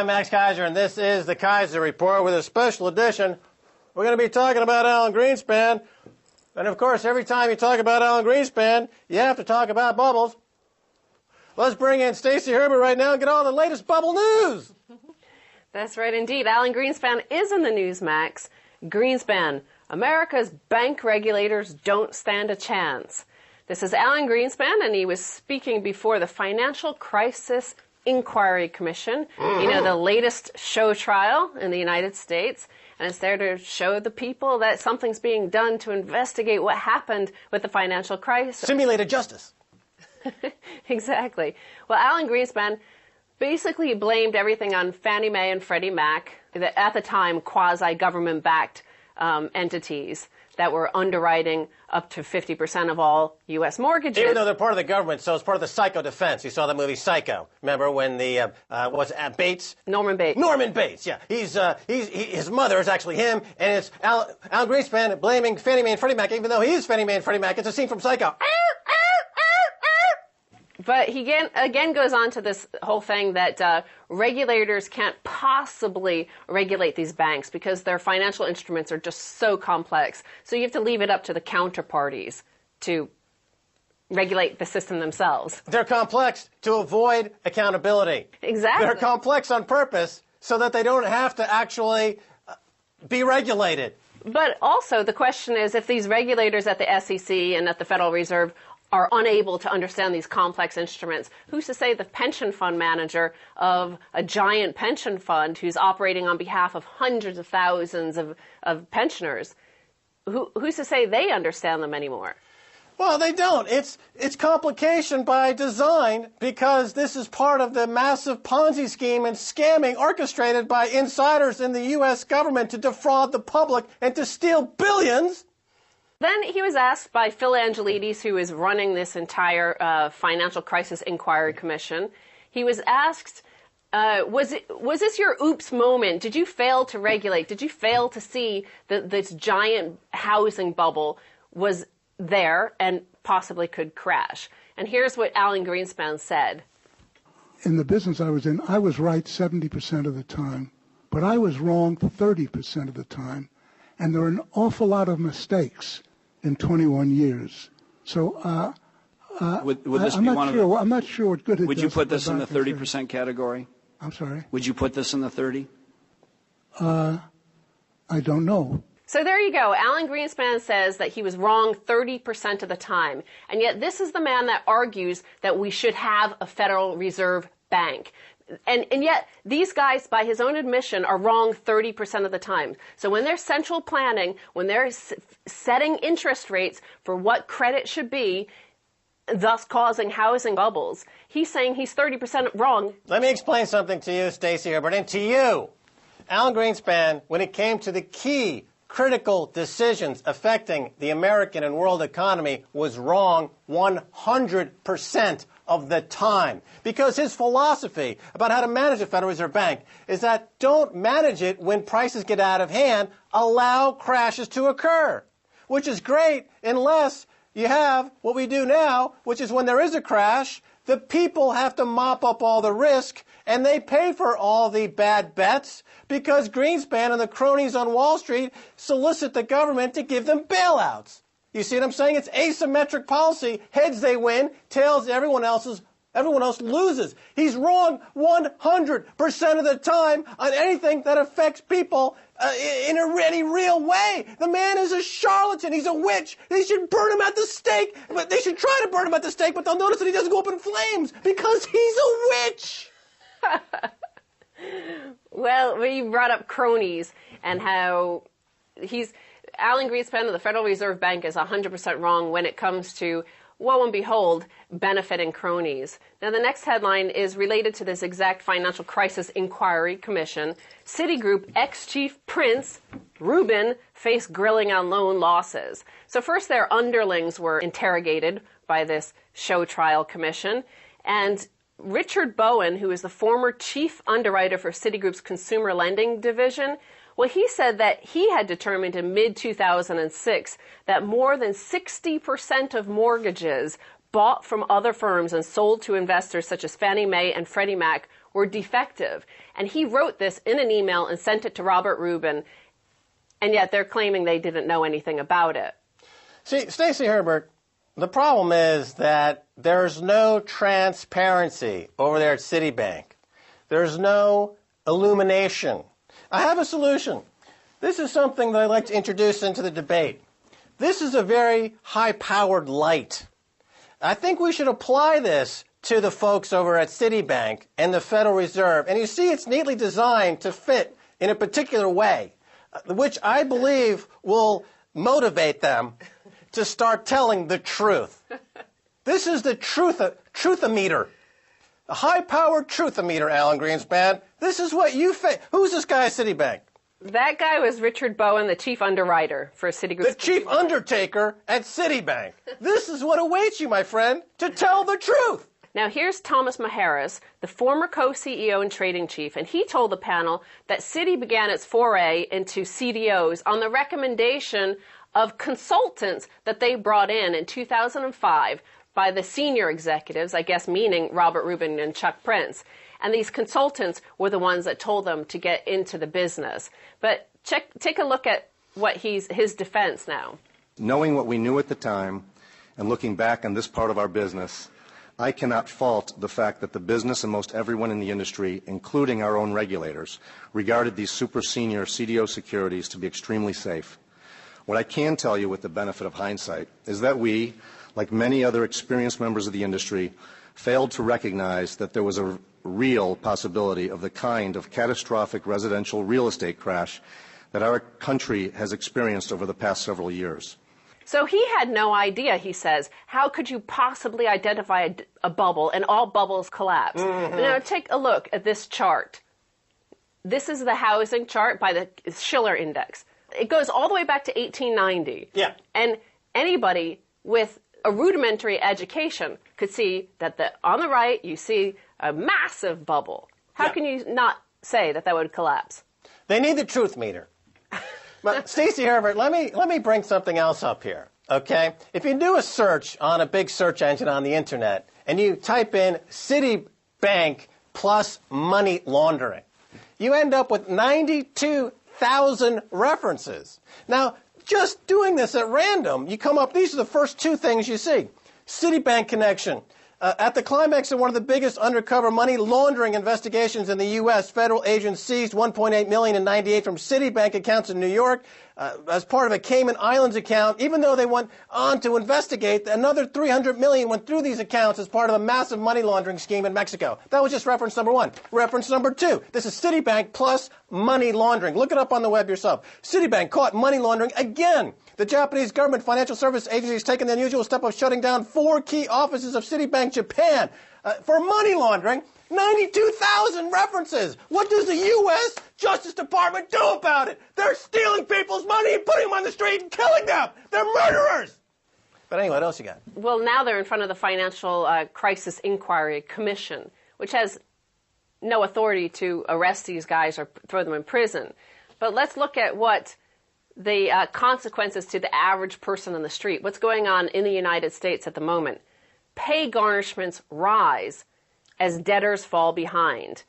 I'm Max Keiser, and this is the Keiser Report with a special edition. We're going to be talking about Alan Greenspan. And, of course, every time you talk about Alan Greenspan, you have to talk about bubbles. Let's bring in Stacy Herbert right now and get all the latest bubble news. That's right, indeed. Alan Greenspan is in the news, Max. Greenspan, America's bank regulators don't stand a chance. This is Alan Greenspan, and he was speaking before the Financial Crisis Inquiry Commission, the latest show trial in the United States. And it's there to show the people that something's being done to investigate what happened with the financial crisis. Simulated justice. Exactly. Well, Alan Greenspan basically blamed everything on Fannie Mae and Freddie Mac, at the time quasi-government-backed entities that were underwriting up to 50% of all U.S. mortgages. Even though they're part of the government, so it's part of the psycho defense. You saw the movie Psycho. Remember when the, Bates? Norman Bates. Norman Bates, yeah. His mother is actually him, and it's Alan Greenspan blaming Fannie Mae and Freddie Mac, even though he is Fannie Mae and Freddie Mac. It's a scene from Psycho. But he again goes on to this whole thing that regulators can't possibly regulate these banks because their financial instruments are just so complex. So you have to leave it up to the counterparties to regulate the system themselves. They're complex to avoid accountability. Exactly. They're complex on purpose so that they don't have to actually be regulated. But also the question is, if these regulators at the SEC and at the Federal Reserve are unable to understand these complex instruments, who's to say the pension fund manager of a giant pension fund who's operating on behalf of hundreds of thousands of pensioners, who's to say they understand them anymore? Well, they don't. It's complication by design because this is part of the massive Ponzi scheme and scamming orchestrated by insiders in the U.S. government to defraud the public and to steal billions. Then he was asked by Phil Angelides, who is running this entire Financial Crisis Inquiry Commission. He was asked, was this your oops moment? Did you fail to regulate? Did you fail to see that this giant housing bubble was there and possibly could crash? And here's what Alan Greenspan said. In the business I was in, I was right 70% of the time, but I was wrong 30% of the time. And there are an awful lot of mistakes in 21 years. So would this I'm be not one sure. of the, I'm not sure what good it would does. You put this in the 30% category? I'm sorry? Would you put this in the 30? I don't know. So there you go. Alan Greenspan says that he was wrong 30% of the time. And yet this is the man that argues that we should have a Federal Reserve Bank. And yet these guys, by his own admission, are wrong 30% of the time. So when they're central planning, when they're setting interest rates for what credit should be, thus causing housing bubbles, he's saying he's 30% wrong. Let me explain something to you, Stacy Herbert, and to you. Alan Greenspan, when it came to the key critical decisions affecting the American and world economy, was wrong 100% of the time. Because his philosophy about how to manage a Federal Reserve Bank is that don't manage it when prices get out of hand, allow crashes to occur. Which is great unless you have what we do now, which is when there is a crash, the people have to mop up all the risk, and they pay for all the bad bets because Greenspan and the cronies on Wall Street solicit the government to give them bailouts. You see what I'm saying? It's asymmetric policy. Heads they win, tails everyone else loses. He's wrong 100% of the time on anything that affects people in any real way. The man is a charlatan. He's a witch. They should burn him at the stake. But they should try to burn him at the stake, but they'll notice that he doesn't go up in flames because he's a witch. Well, you brought up cronies and how Alan Greenspan of the Federal Reserve Bank is 100% wrong when it comes to, woe and behold, benefiting cronies. Now, the next headline is related to this exact Financial Crisis Inquiry Commission. Citigroup ex-chief Prince Rubin faced grilling on loan losses. So first, their underlings were interrogated by this show trial commission, and Richard Bowen, who is the former chief underwriter for Citigroup's consumer lending division, well, he said that he had determined in mid-2006 that more than 60% of mortgages bought from other firms and sold to investors such as Fannie Mae and Freddie Mac were defective. And he wrote this in an email and sent it to Robert Rubin, and yet they're claiming they didn't know anything about it. See, Stacy Herbert, the problem is that there's no transparency over there at Citibank. There's no illumination. I have a solution. This is something that I'd like to introduce into the debate. This is a very high-powered light. I think we should apply this to the folks over at Citibank and the Federal Reserve. And you see it's neatly designed to fit in a particular way, which I believe will motivate them to start telling the truth. This is the truthometer. A high-powered truthometer, Alan Greenspan. This is what you face. Who's this guy at Citibank? That guy was Richard Bowen, the chief underwriter for Citigroup. The chief undertaker at Citibank. This is what awaits you, my friend, to tell the truth. Now here's Thomas Maheras, the former co-CEO and trading chief, and he told the panel that Citi began its foray into CDOs on the recommendation of consultants that they brought in 2005 by the senior executives, I guess meaning Robert Rubin and Chuck Prince. And these consultants were the ones that told them to get into the business. But take a look at what his defense now. Knowing what we knew at the time and looking back on this part of our business, I cannot fault the fact that the business and most everyone in the industry, including our own regulators, regarded these super senior CDO securities to be extremely safe. What I can tell you with the benefit of hindsight is that we, like many other experienced members of the industry, failed to recognize that there was a real possibility of the kind of catastrophic residential real estate crash that our country has experienced over the past several years. So he had no idea, he says. How could you possibly identify a bubble and all bubbles collapse? Mm-hmm. Now take a look at this chart. This is the housing chart by the Schiller Index. It goes all the way back to 1890. Yeah. And anybody with a rudimentary education could see that on the right you see a massive bubble. How can you not say that would collapse? They need the truth meter. But Stacy Herbert, let me bring something else up here. Okay? If you do a search on a big search engine on the internet and you type in Citibank plus money laundering, you end up with 92,000 references. Now, just doing this at random, you come up, these are the first two things you see. Citibank connection. At the climax of one of the biggest undercover money laundering investigations in the U.S., federal agents seized $1.8 million in '98 from Citibank accounts in New York as part of a Cayman Islands account. Even though they went on to investigate, another $300 million went through these accounts as part of a massive money laundering scheme in Mexico. That was just reference number one. Reference number two. This is Citibank plus money laundering. Look it up on the web yourself. Citibank caught money laundering again. The Japanese government financial service agency has taken the unusual step of shutting down 4 key offices of Citibank Japan for money laundering. 92,000 references. What does the U.S. Justice Department do about it? They're stealing people's money and putting them on the street and killing them. They're murderers. But anyway, what else you got? Well, now they're in front of the Financial Crisis Inquiry Commission, which has no authority to arrest these guys or throw them in prison. But let's look at what the consequences to the average person on the street. What's going on in the United States at the moment? Pay garnishments rise as debtors fall behind.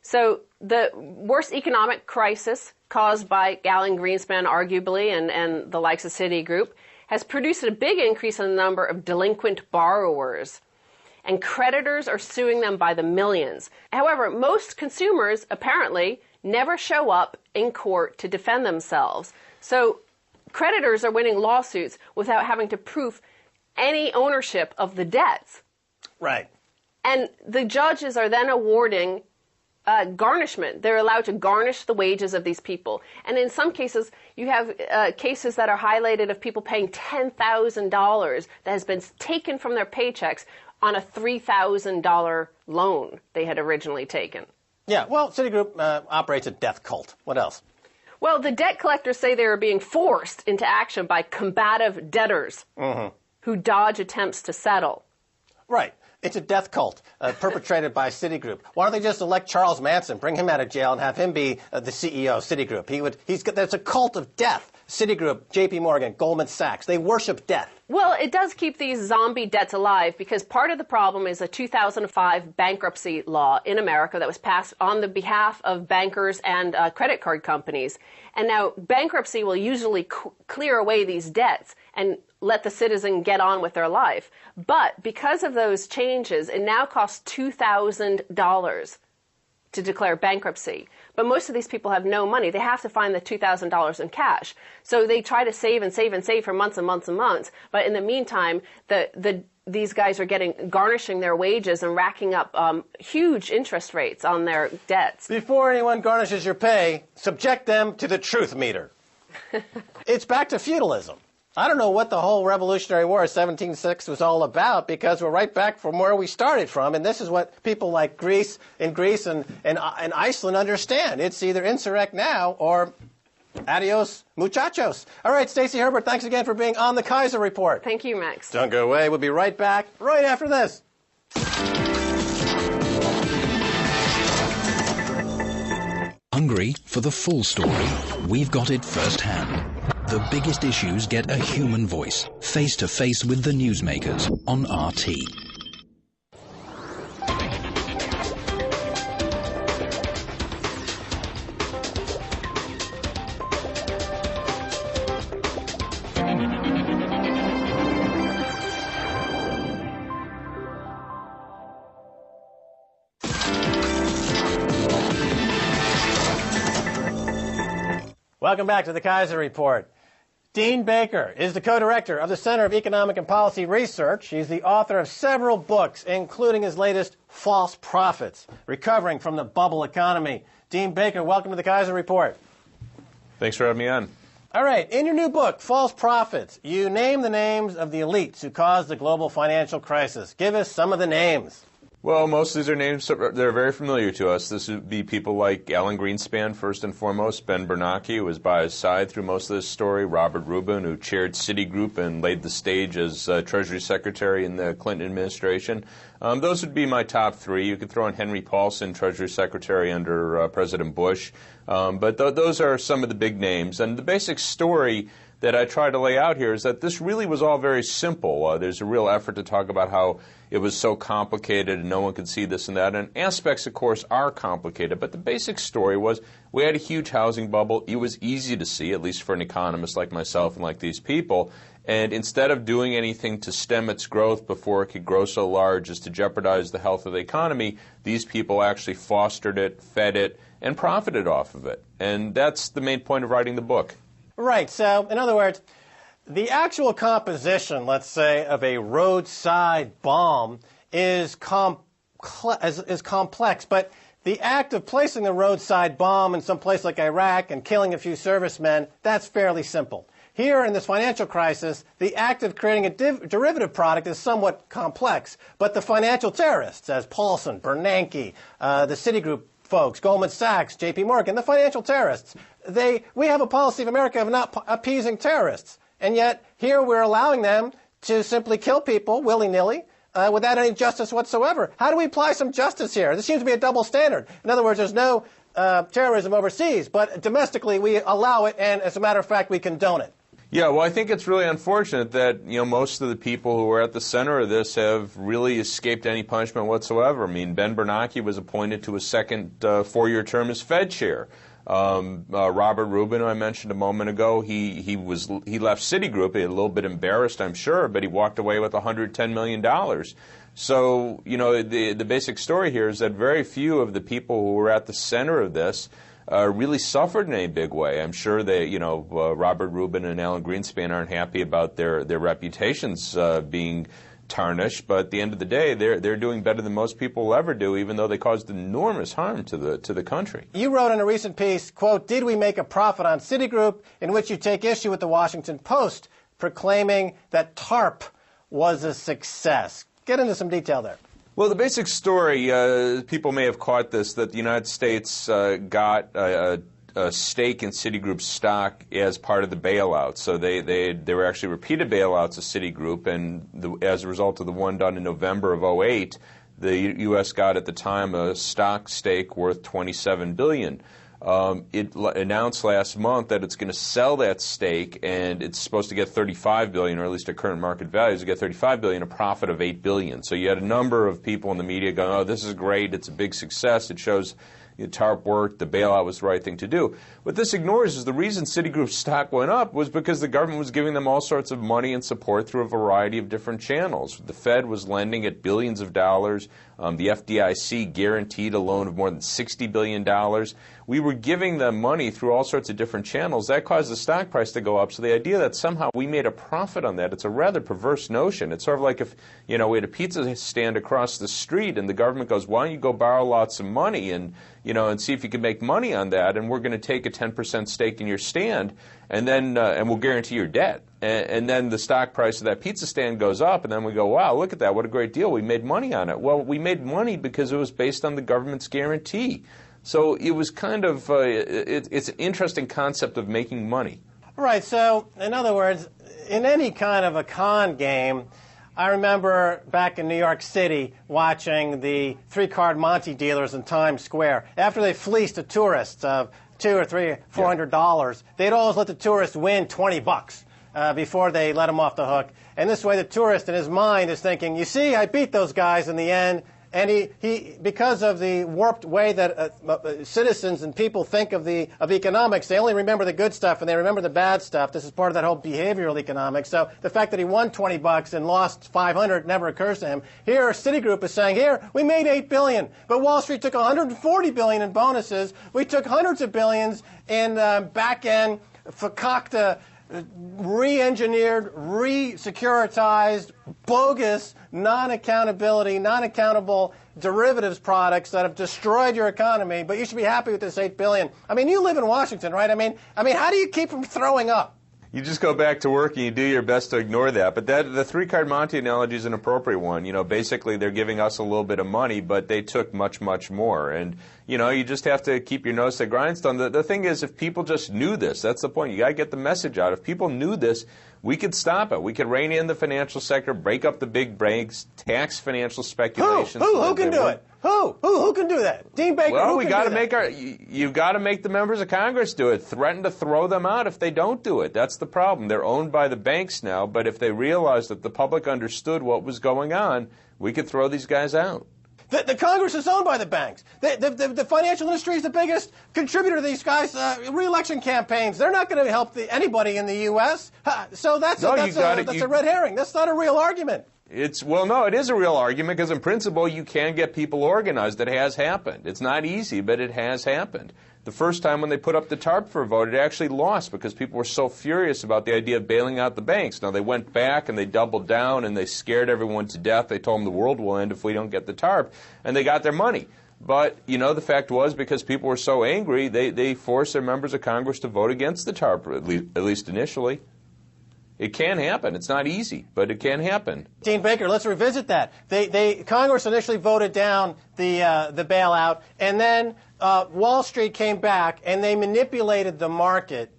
So the worst economic crisis caused by Alan Greenspan, arguably, and the likes of Citigroup, has produced a big increase in the number of delinquent borrowers. And creditors are suing them by the millions. However, most consumers apparently never show up in court to defend themselves. So creditors are winning lawsuits without having to prove any ownership of the debts. Right. And the judges are then awarding garnishment. They're allowed to garnish the wages of these people. And in some cases, you have cases that are highlighted of people paying $10,000 that has been taken from their paychecks on a $3,000 loan they had originally taken. Yeah, well, Citigroup operates a death cult. What else? Well, the debt collectors say they are being forced into action by combative debtors who dodge attempts to settle. Right. It's a death cult perpetrated by Citigroup. Why don't they just elect Charles Manson, bring him out of jail, and have him be the CEO of Citigroup? That's a cult of death. Citigroup, JP Morgan, Goldman Sachs. They worship death. Well, it does keep these zombie debts alive because part of the problem is a 2005 bankruptcy law in America that was passed on the behalf of bankers and credit card companies. And now bankruptcy will usually clear away these debts and let the citizen get on with their life. But because of those changes, it now costs $2,000 to declare bankruptcy. But most of these people have no money. They have to find the $2,000 in cash. So they try to save and save and save for months and months and months. But in the meantime, these guys are garnishing their wages and racking up huge interest rates on their debts. Before anyone garnishes your pay, subject them to the truth meter. It's back to feudalism. I don't know what the whole Revolutionary War of 1706 was all about, because we're right back from where we started from, and this is what people like Greece and Iceland understand. It's either insurrect now or adios, muchachos. All right, Stacy Herbert, thanks again for being on the Keiser Report. Thank you, Max. Don't go away. We'll be right back right after this. Hungry for the full story? We've got it firsthand. The biggest issues get a human voice, face to face with the newsmakers on RT. Welcome back to the Keiser Report. Dean Baker is the co-director of the Center of Economic and Policy Research. He's the author of several books, including his latest, False Prophets, Recovering from the Bubble Economy. Dean Baker, welcome to the Keiser Report. Thanks for having me on. All right, in your new book, False Prophets, you name the names of the elites who caused the global financial crisis. Give us some of the names. Well, most of these are names that are very familiar to us. This would be people like Alan Greenspan, first and foremost, Ben Bernanke, who was by his side through most of this story, Robert Rubin, who chaired Citigroup and laid the stage as Treasury Secretary in the Clinton administration. Those would be my top three. You could throw in Henry Paulson, Treasury Secretary under President Bush. But those are some of the big names. And the basic story that I try to lay out here is that this really was all very simple. There's a real effort to talk about how it was so complicated and no one could see this and that. And aspects, of course, are complicated. But the basic story was we had a huge housing bubble. It was easy to see, at least for an economist like myself and like these people. And instead of doing anything to stem its growth before it could grow so large as to jeopardize the health of the economy, these people actually fostered it, fed it, and profited off of it. And that's the main point of writing the book. Right. So, in other words, the actual composition, let's say, of a roadside bomb is complex, but the act of placing the roadside bomb in some place like Iraq and killing a few servicemen, that's fairly simple. Here in this financial crisis, the act of creating a derivative product is somewhat complex, but the financial terrorists, as Paulson, Bernanke, the Citigroup folks, Goldman Sachs, JP Morgan, the financial terrorists, we have a policy of America of not appeasing terrorists. And yet, here we're allowing them to simply kill people willy-nilly without any justice whatsoever. How do we apply some justice here? This seems to be a double standard. In other words, there's no terrorism overseas, but domestically we allow it, and as a matter of fact, we condone it. Yeah, well, I think it's really unfortunate that, most of the people who are at the center of this have really escaped any punishment whatsoever. I mean, Ben Bernanke was appointed to a second four-year term as Fed chair. Robert Rubin, who I mentioned a moment ago, he left Citigroup, a little bit embarrassed, I'm sure, but he walked away with $110 million. So, the basic story here is that very few of the people who were at the center of this really suffered in a big way. I'm sure that, Robert Rubin and Alan Greenspan aren't happy about their reputations being tarnished, but at the end of the day, they're doing better than most people will ever do, even though they caused enormous harm to the country. You wrote in a recent piece, quote, "Did we make a profit on Citigroup?" in which you take issue with the Washington Post, proclaiming that TARP was a success. Get into some detail there. Well, the basic story, people may have caught this, that the United States got a stake in Citigroup stock as part of the bailout. So they were actually repeated bailouts of Citigroup, and as a result of the one done in November of 2008, the U.S. got at the time a stock stake worth $27 billion. It announced last month that it's going to sell that stake, and it's supposed to get $35 billion, or at least at current market values, to get $35 billion, a profit of $8 billion. So you had a number of people in the media going, "Oh, this is great. It's a big success. It shows TARP worked. The bailout was the right thing to do." What this ignores is the reason Citigroup's stock went up was because the government was giving them all sorts of money and support through a variety of different channels. The Fed was lending at billions of dollars. The FDIC guaranteed a loan of more than $60 billion. We were giving them money through all sorts of different channels. That caused the stock price to go up. So the idea that somehow we made a profit on that, it's a rather perverse notion. It's sort of like if, we had a pizza stand across the street and the government goes, "Why don't you go borrow lots of money and see if you can make money on that, and we're going to take a 10% stake in your stand, and then and we'll guarantee your debt." And then the stock price of that pizza stand goes up, and then we go, "Wow, look at that, what a great deal, we made money on it." Well, we made money because it was based on the government's guarantee. So it was kind of, it's an interesting concept of making money. Right, so in other words, in any kind of a con game, I remember back in New York City watching the three-card Monte dealers in Times Square. After they fleeced the tourists of $200 or $300 or $400, they'd always let the tourist win $20 before they let him off the hook. And this way the tourist in his mind is thinking, "You see, I beat those guys in the end." And he because of the warped way that citizens and people think of economics, they only remember the good stuff and they remember the bad stuff. This is part of that whole behavioral economics. So the fact that he won $20 and lost $500 never occurs to him. Here, Citigroup is saying, "Here, we made $8 billion, but Wall Street took $140 billion in bonuses. We took hundreds of billions in back-end fakakta, re-engineered, re-securitized, bogus, non-accountable derivatives products that have destroyed your economy, but you should be happy with this $8 billion. I mean, you live in Washington, right? I mean, how do you keep from throwing up? You just go back to work and you do your best to ignore that. But the three-card Monte analogy is an appropriate one. Basically they're giving us a little bit of money, but they took much, much more. And, you just have to keep your nose to the grindstone. The thing is, if people just knew this, that's the point. You got to get the message out. If people knew this, we could stop it. We could rein in the financial sector, break up the big banks, tax financial speculation. Who can do it? Who can do that? Dean Baker. Well, you've got to make the members of Congress do it. Threaten to throw them out if they don't do it. That's the problem. They're owned by the banks now, but if they realized that the public understood what was going on, we could throw these guys out. The Congress is owned by the banks. The financial industry is the biggest contributor to these guys' re-election campaigns. They're not going to help anybody in the U.S. So that's a red herring. That's not a real argument. No, it is a real argument because in principle you can get people organized. It has happened. It's not easy, but it has happened. The first time when they put up the TARP for a vote, it actually lost because people were so furious about the idea of bailing out the banks. Now, they went back and they doubled down and they scared everyone to death. They told them the world will end if we don't get the TARP, and they got their money. But, the fact was because people were so angry, they forced their members of Congress to vote against the TARP, at least initially. It can happen. It's not easy, but it can happen. Dean Baker, let's revisit that. Congress initially voted down the bailout, and then Wall Street came back, and they manipulated the market,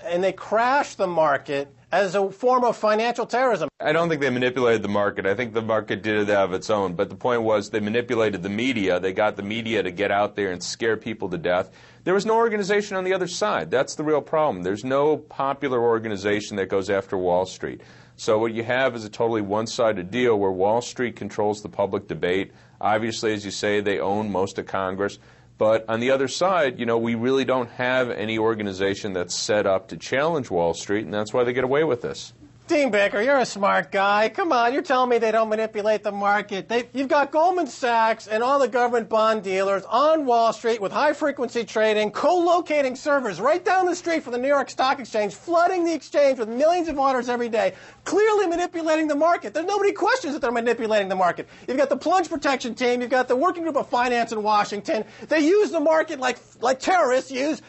and they crashed the market as a form of financial terrorism. I don't think they manipulated the market. I think the market did it of its own. But the point was they manipulated the media. They got the media to get out there and scare people to death. There was no organization on the other side. That's the real problem. There's no popular organization that goes after Wall Street. So what you have is a totally one-sided deal where Wall Street controls the public debate. Obviously, as you say, they own most of Congress. But on the other side, we really don't have any organization that's set up to challenge Wall Street, and that's why they get away with this. Dean Baker, you're a smart guy. Come on, you're telling me they don't manipulate the market. You've got Goldman Sachs and all the government bond dealers on Wall Street with high-frequency trading, co-locating servers right down the street from the New York Stock Exchange, flooding the exchange with millions of orders every day, clearly manipulating the market. There's nobody questions that they're manipulating the market. You've got the plunge protection team. You've got the Working Group of Finance in Washington. They use the market like terrorists use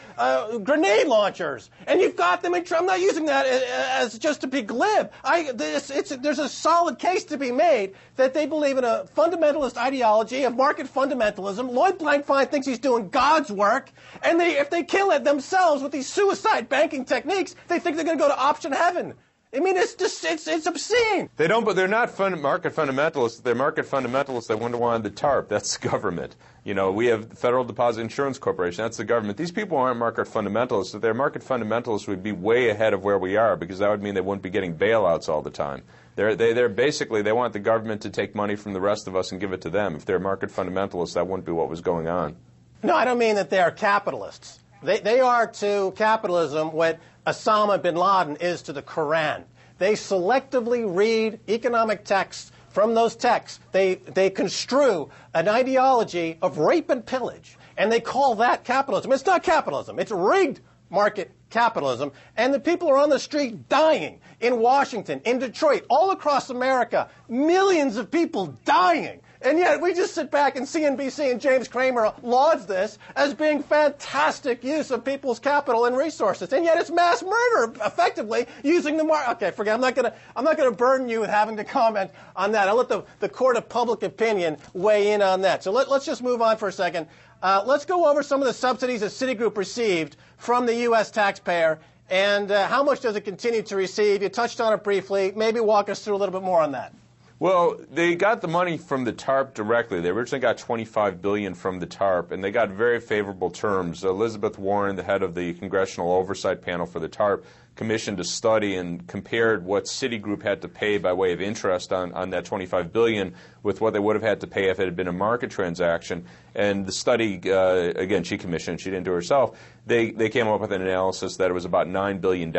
grenade launchers. And you've got them in – I'm not using that as just to be glib. There's a solid case to be made that they believe in a fundamentalist ideology of market fundamentalism. Lloyd Blankfein thinks he's doing God's work, and if they kill it themselves with these suicide banking techniques, they think they're going to go to option heaven. I mean, it's obscene. They don't, but they're not market fundamentalists. They're market fundamentalists that wouldn't want the TARP. That's the government. You know, we have the Federal Deposit Insurance Corporation. That's the government. These people aren't market fundamentalists. If they're market fundamentalists, we'd be way ahead of where we are, because that would mean they wouldn't be getting bailouts all the time. They're basically, they want the government to take money from the rest of us and give it to them. If they're market fundamentalists, that wouldn't be what was going on. No, I don't mean that they are capitalists. They are to capitalism what Osama bin Laden is to the Quran. They selectively read economic texts. From those texts, they construe an ideology of rape and pillage, and they call that capitalism. It's not capitalism. It's rigged market capitalism, and the people are on the street dying in Washington, in Detroit, all across America, millions of people dying. And yet we just sit back and CNBC and James Cramer lauds this as being fantastic use of people's capital and resources. And yet it's mass murder, effectively, using the market. Okay, forget. I'm not going to burden you with having to comment on that. I'll let the court of public opinion weigh in on that. So let's just move on for a second. Let's go over some of the subsidies that Citigroup received from the U.S. taxpayer, and how much does it continue to receive? You touched on it briefly. Maybe walk us through a little bit more on that. Well, they got the money from the TARP directly. They originally got $25 billion from the TARP, and they got very favorable terms. Elizabeth Warren, the head of the Congressional Oversight Panel for the TARP, commissioned a study and compared what Citigroup had to pay by way of interest on that $25 billion with what they would have had to pay if it had been a market transaction. And the study, again, she commissioned, she didn't do it herself, they came up with an analysis that it was about $9 billion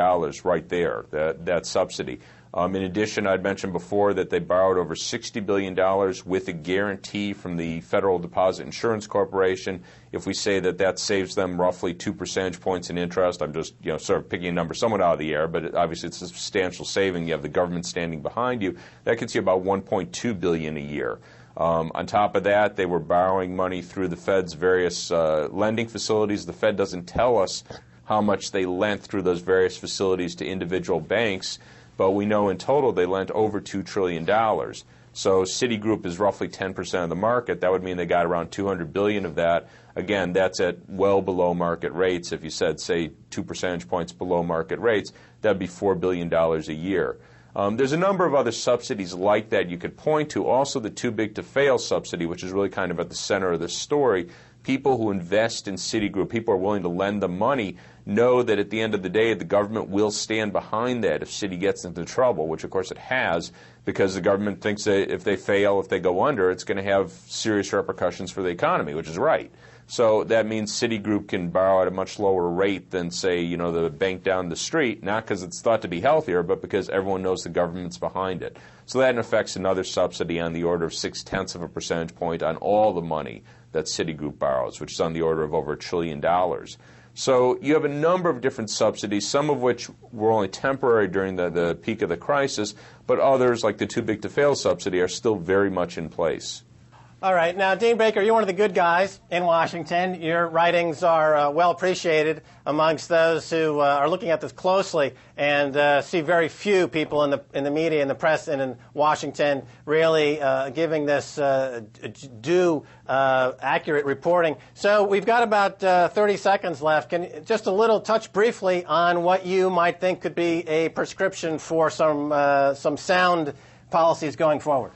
right there, that subsidy. In addition, I'd mentioned before that they borrowed over $60 billion with a guarantee from the Federal Deposit Insurance Corporation. If we say that saves them roughly 2 percentage points in interest, I'm just sort of picking a number somewhat out of the air, but obviously it's a substantial saving. You have the government standing behind you. That gets you about $1.2 billion a year. On top of that, they were borrowing money through the Fed's various lending facilities. The Fed doesn't tell us how much they lent through those various facilities to individual banks, but we know in total they lent over $2 trillion. So Citigroup is roughly 10% of the market. That would mean they got around $200 billion of that. Again, that's at well below market rates. If you said, say, 2 percentage points below market rates, that would be $4 billion a year. There's a number of other subsidies like that you could point to. Also the too big to fail subsidy, which is really kind of at the center of this story. People who invest in Citigroup, people who are willing to lend them money, know that at the end of the day, the government will stand behind that if Citi gets into trouble, which of course it has, because the government thinks that if they fail, if they go under, it's going to have serious repercussions for the economy, which is right. So that means Citigroup can borrow at a much lower rate than, say, the bank down the street, not because it's thought to be healthier, but because everyone knows the government's behind it. So that in effect is another subsidy on the order of 0.6 of a percentage point on all the money that Citigroup borrows, which is on the order of over $1 trillion. So you have a number of different subsidies, some of which were only temporary during the peak of the crisis, but others, like the too big to fail subsidy, are still very much in place. All right. Now, Dean Baker, you're one of the good guys in Washington. Your writings are well appreciated amongst those who are looking at this closely and see very few people in the media, in the press, and in Washington really giving this due, accurate reporting. So we've got about 30 seconds left. Just a little touch briefly on what you might think could be a prescription for some sound policies going forward.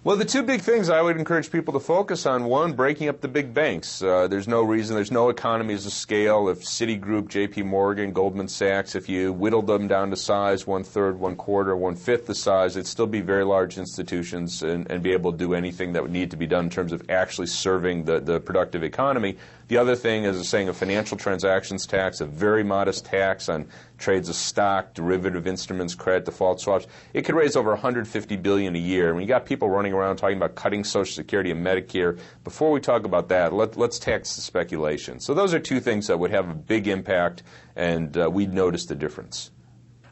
Well, the two big things I would encourage people to focus on: one, breaking up the big banks. There's no reason, there's no economies of scale. If Citigroup, J.P. Morgan, Goldman Sachs, if you whittled them down to size 1/3, 1/4, 1/5 the size, they'd still be very large institutions and be able to do anything that would need to be done in terms of actually serving the productive economy. The other thing is saying a financial transactions tax, a very modest tax on trades of stock, derivative instruments, credit default swaps. It could raise over $150 billion a year. And when you got people running around talking about cutting Social Security and Medicare, before we talk about that, let's tax the speculation. So those are two things that would have a big impact, and we'd notice the difference.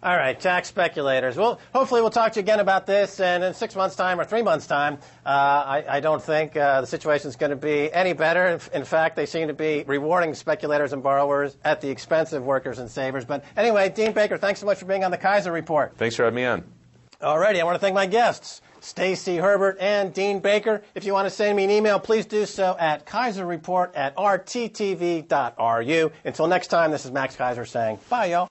All right, tax speculators. Well, hopefully we'll talk to you again about this, and in 6 months' time or 3 months' time, I don't think the situation is going to be any better. In fact, they seem to be rewarding speculators and borrowers at the expense of workers and savers. But anyway, Dean Baker, thanks so much for being on the Keiser Report. Thanks for having me on. All righty, I want to thank my guests, Stacy Herbert and Dean Baker. If you want to send me an email, please do so at keiserreport@rttv.ru. Until next time, this is Max Keiser saying bye, y'all.